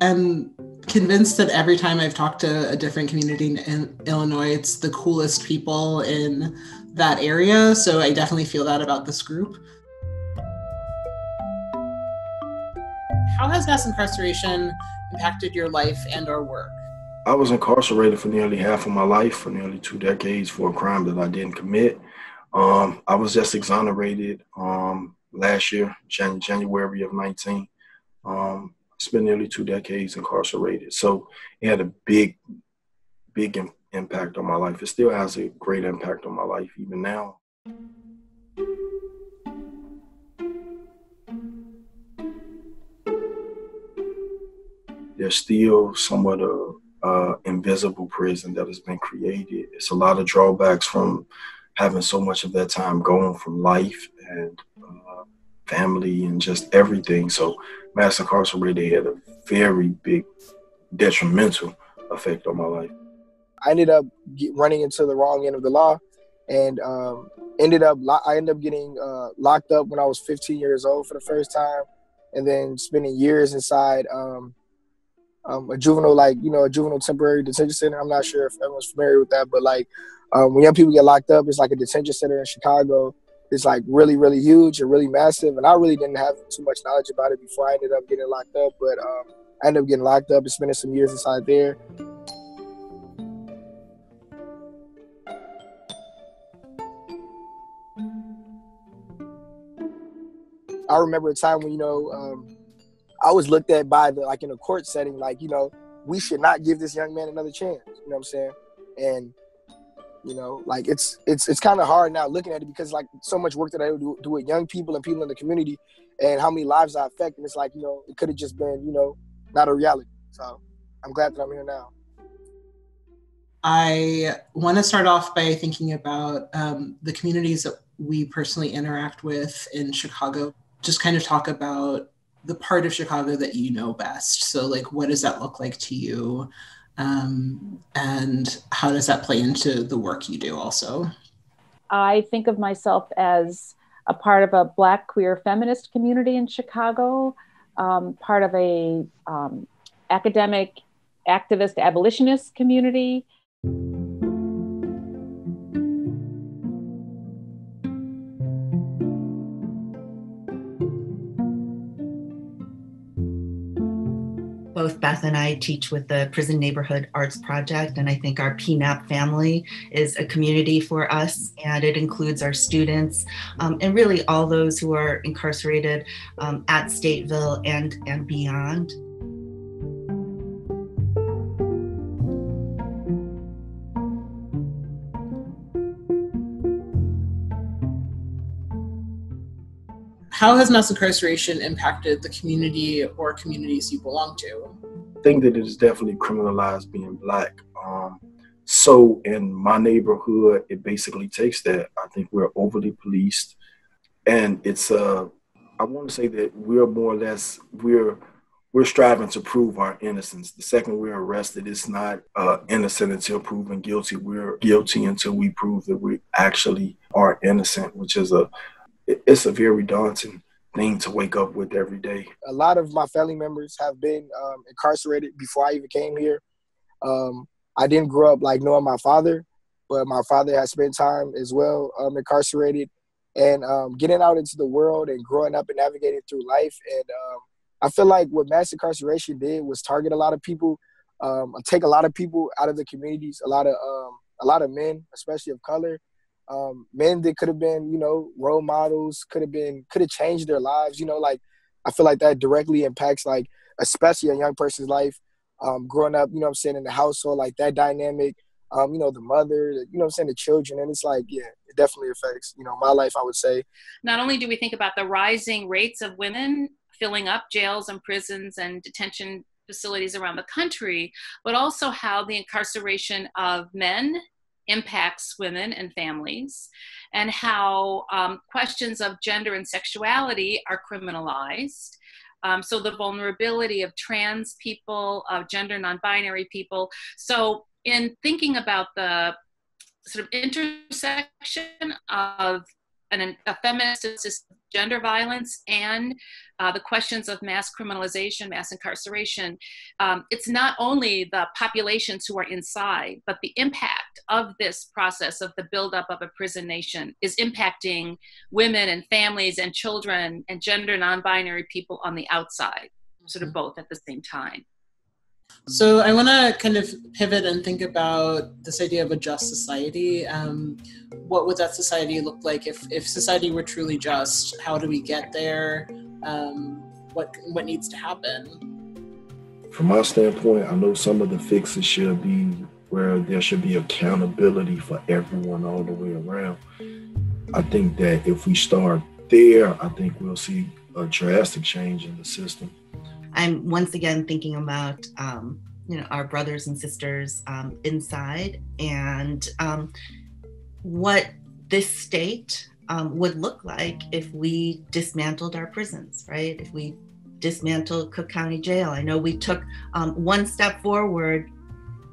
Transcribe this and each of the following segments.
am convinced that every time I've talked to a different community in Illinois, it's the coolest people in that area. So I definitely feel that about this group. How has mass incarceration impacted your life and or work? I was incarcerated for nearly half of my life, for nearly 2 decades, for a crime that I didn't commit. I was just exonerated last year, January of 19. Spent nearly 2 decades incarcerated. So it had a big impact on my life. It still has a great impact on my life even now. There's still somewhat of invisible prison that has been created. It's a lot of drawbacks from having so much of that time gone from life and family and just everything. So mass incarcerated had a very big detrimental effect on my life. I ended up running into the wrong end of the law, and I ended up getting locked up when I was 15 years old for the first time, and then spending years inside a juvenile temporary detention center. I'm not sure if everyone's familiar with that, but when young people get locked up, it's like a detention center in Chicago. It's like really, really huge and really massive. And I really didn't have too much knowledge about it before I ended up getting locked up. But I ended up getting locked up and spending some years inside there. I remember a time when, I was looked at by in a court setting, we should not give this young man another chance. You know what I'm saying? And, it's kind of hard now looking at it because so much work that I do with young people and people in the community and how many lives I affect. And it's it could have just been, not a reality. So I'm glad that I'm here now. I want to start off by thinking about the communities that we personally interact with in Chicago. Just kind of talk about the part of Chicago that you know best. So what does that look like to you? And how does that play into the work you do also? I think of myself as a part of a Black queer feminist community in Chicago, part of a academic activist abolitionist community. Both Beth and I teach with the Prison Neighborhood Arts Project, and I think our PNAP family is a community for us, and it includes our students and really all those who are incarcerated at Stateville and beyond. How has mass incarceration impacted the community or communities you belong to? I think that it has definitely criminalized being Black. So in my neighborhood, it basically takes that. I think we're overly policed, and it's I want to say that we're more or less we're striving to prove our innocence. The second we're arrested, it's not innocent until proven guilty. We're guilty until we prove that we actually are innocent, which is it's a very daunting thing to wake up with every day. A lot of my family members have been incarcerated before I even came here. I didn't grow up knowing my father, but my father has spent time as well incarcerated. And getting out into the world and growing up and navigating through life. And I feel like what mass incarceration did was target a lot of people, take a lot of people out of the communities, a lot of men, especially of color. Men that could have been, role models, could have changed their lives. I feel like that directly impacts, especially a young person's life, growing up, in the household, that dynamic, the mother, the children. And it's it definitely affects, my life, I would say. Not only do we think about the rising rates of women filling up jails and prisons and detention facilities around the country, but also how the incarceration of men impacts women and families, and how questions of gender and sexuality are criminalized. So the vulnerability of trans people, of gender non-binary people. So in thinking about the sort of intersection of a feminist gender violence and the questions of mass criminalization, mass incarceration, it's not only the populations who are inside, but the impact of this process of the buildup of a prison nation is impacting women and families and children and gender non-binary people on the outside, sort of both at the same time. So I want to kind of pivot and think about this idea of a just society. What would that society look like if society were truly just? How do we get there? What needs to happen? From my standpoint, I know some of the fixes should be where there should be accountability for everyone all the way around. I think that if we start there, I think we'll see a drastic change in the system. I'm once again thinking about, our brothers and sisters inside, and what this state would look like if we dismantled our prisons, right? If we dismantled Cook County Jail. I know we took one step forward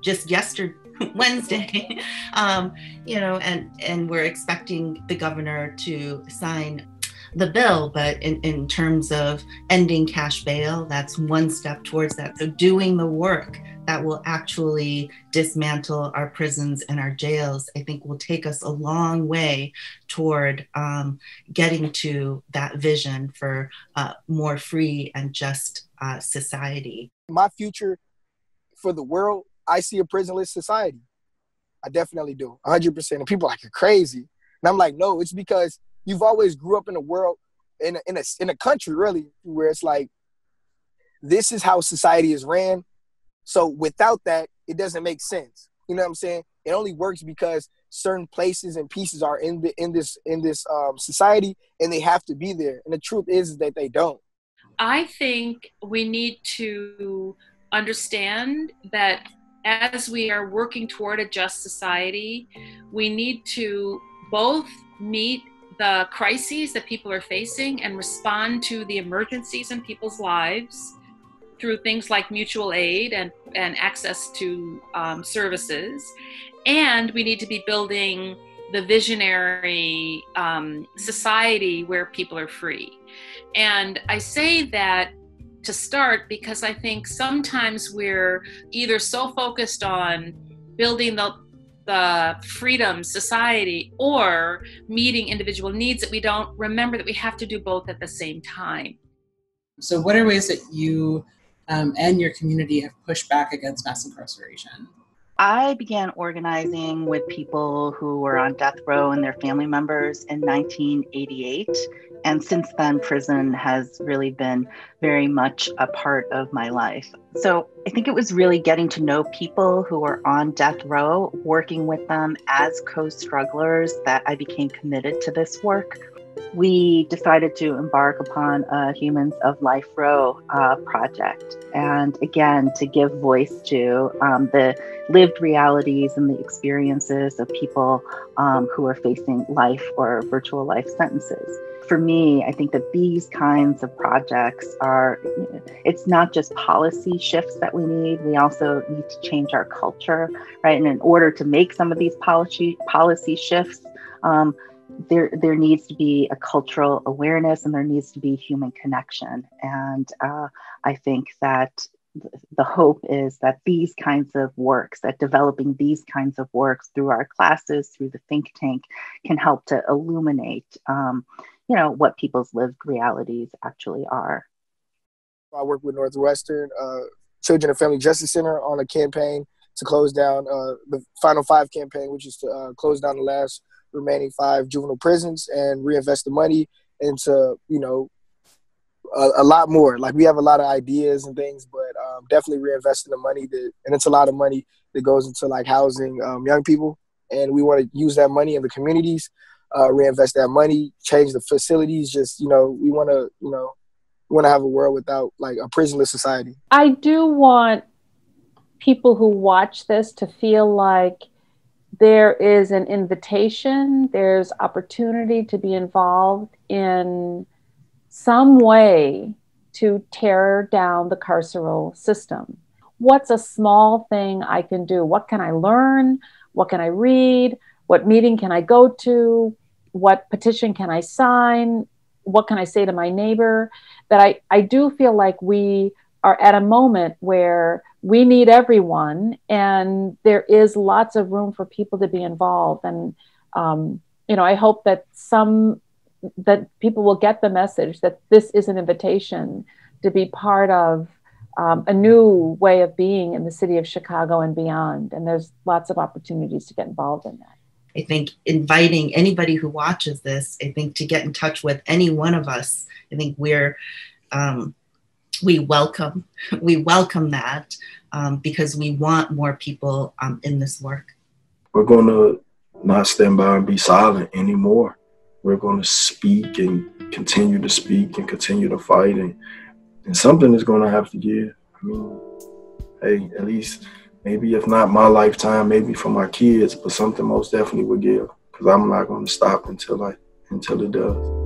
just yesterday, Wednesday, and we're expecting the governor to sign the bill, but in terms of ending cash bail, that's one step towards that. So doing the work that will actually dismantle our prisons and our jails, I think will take us a long way toward getting to that vision for more free and just society. My future for the world, I see a prisonless society. I definitely do, 100%. And people are like, you're crazy. And I'm like, no, it's because you've always grew up in a world, in a country, really, where it's like, this is how society is ran. So without that, it doesn't make sense. You know what I'm saying? It only works because certain places and pieces are in this society, and they have to be there. And the truth is that they don't. I think we need to understand that as we are working toward a just society, we need to both meet the crises that people are facing and respond to the emergencies in people's lives through things like mutual aid and access to services. And we need to be building the visionary society where people are free. And I say that to start because I think sometimes we're either so focused on building the freedom society or meeting individual needs that we don't remember that we have to do both at the same time. So what are ways that you and your community have pushed back against mass incarceration? I began organizing with people who were on death row and their family members in 1988. And since then, prison has really been very much a part of my life. So I think it was really getting to know people who were on death row, working with them as co-strugglers, that I became committed to this work. We decided to embark upon a Humans of Life Row project. And again, to give voice to the lived realities and the experiences of people who are facing life or virtual life sentences. For me, I think that these kinds of projects it's not just policy shifts that we need, we also need to change our culture, right? And in order to make some of these policy shifts, there needs to be a cultural awareness and there needs to be human connection. And I think that the hope is that these kinds of works, that developing these kinds of works through our classes, through the think tank, can help to illuminate, what people's lived realities actually are. I work with Northwestern Children and Family Justice Center on a campaign to close down the Final 5 campaign, which is to close down the last remaining 5 juvenile prisons and reinvest the money into, a lot more. Like, we have a lot of ideas and things, but definitely reinvesting the money and it's a lot of money that goes into like housing young people. And we want to use that money in the communities, reinvest that money, change the facilities. Just, we want to have a world without like a prisonless society. I do want people who watch this to feel like there is an invitation, there's opportunity to be involved in some way to tear down the carceral system. What's a small thing I can do? What can I learn? What can I read? What meeting can I go to? What petition can I sign? what can I say to my neighbor, that I do feel like we are at a moment where we need everyone, and there is lots of room for people to be involved. And, you know, I hope that people will get the message that this is an invitation to be part of a new way of being in the city of Chicago and beyond. And there's lots of opportunities to get involved in that. I think inviting anybody who watches this, I think, to get in touch with any one of us, I think we welcome that because we want more people in this work. We're going to not stand by and be silent anymore. We're going to speak and continue to speak and continue to fight, and something is going to have to give. I mean, hey, at least maybe if not my lifetime, maybe for my kids, but something most definitely will give, because I'm not going to stop until it does.